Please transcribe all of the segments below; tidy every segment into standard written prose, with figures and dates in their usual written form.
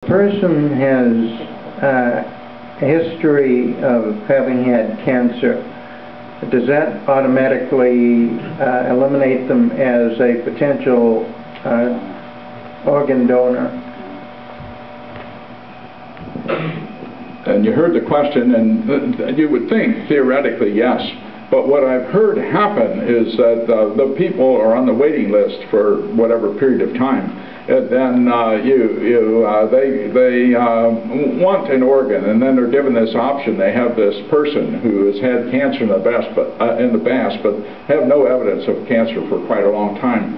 Person has a history of having had cancer, does that automatically eliminate them as a potential organ donor? And you heard the question, and you would think theoretically yes, but what I've heard happen is that the people are on the waiting list for whatever period of time, and then they want an organ, and then they're given this option. They have this person who has had cancer in the past, but have no evidence of cancer for quite a long time.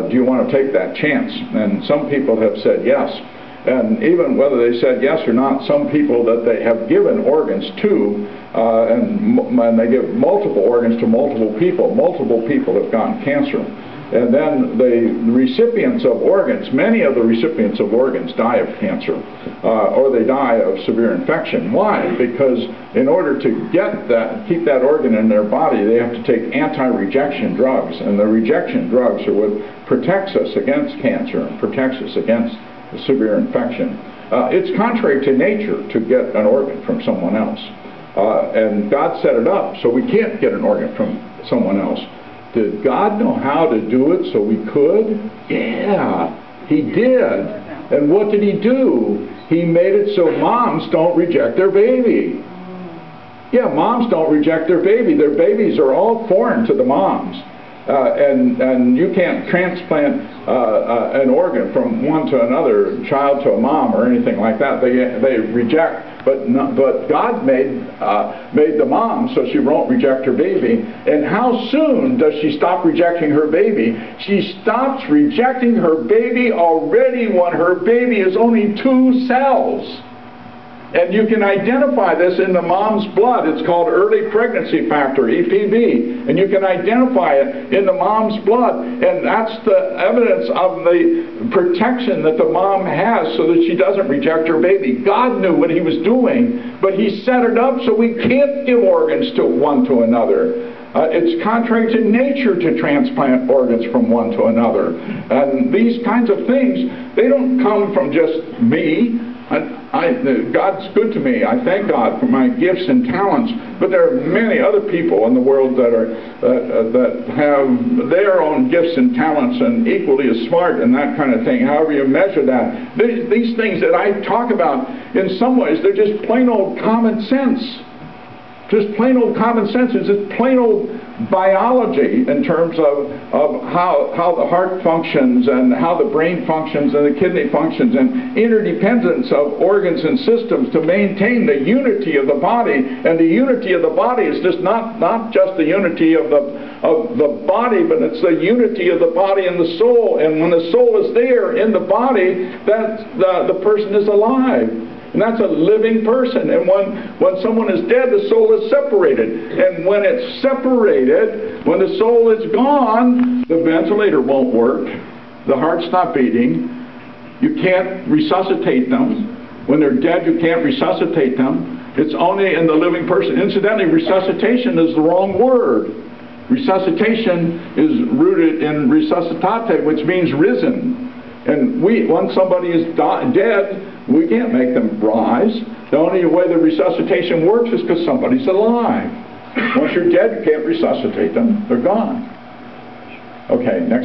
Do you want to take that chance? And some people have said yes. And even whether they said yes or not, some people that they have given organs to, and they give multiple organs to multiple people have gotten cancer. And then the recipients of organs, many of the recipients of organs die of cancer, or they die of severe infection. Why? Because in order to keep that organ in their body, they have to take anti-rejection drugs, and the rejection drugs are what protects us against cancer and protects us against severe infection. It's contrary to nature to get an organ from someone else, and God set it up so we can't get an organ from someone else. Did God know how to do it so we could? Yeah, He did. And what did He do? He made it so moms don't reject their baby. Yeah, moms don't reject their baby. Their babies are all foreign to the moms. And you can't transplant an organ from one to another, child to a mom or anything like that. They reject, but God made the mom so she won't reject her baby. And how soon does she stop rejecting her baby? She stops rejecting her baby already when her baby is only 2 cells. And you can identify this in the mom's blood. It's called early pregnancy factor, EPV. And you can identify it in the mom's blood. And that's the evidence of the protection that the mom has so that she doesn't reject her baby. God knew what He was doing, but He set it up so we can't give organs to one to another. It's contrary to nature to transplant organs from one to another. And these kinds of things, they don't come from just me. God's good to me. I thank God for my gifts and talents, but there are many other people in the world that have their own gifts and talents and equally as smart and that kind of thing, however you measure that. These things that I talk about, in some ways, they're just plain old common sense. Just plain old common sense. It's just plain old biology in terms of how the heart functions and how the brain functions and the kidney functions, and interdependence of organs and systems to maintain the unity of the body. And the unity of the body is just not just the unity of the body, but it's the unity of the body and the soul. And when the soul is there in the body, that's the person is alive. And that's a living person. And when someone is dead, the soul is separated. And when it's separated, when the soul is gone, the ventilator won't work. The heart's not beating. You can't resuscitate them. When they're dead, you can't resuscitate them. It's only in the living person. Incidentally, resuscitation is the wrong word. Resuscitation is rooted in resuscitate, which means risen. And once somebody is dead, we can't make them rise. The only way the resuscitation works is because somebody's alive. Once you're dead, you can't resuscitate them. They're gone. Okay, next.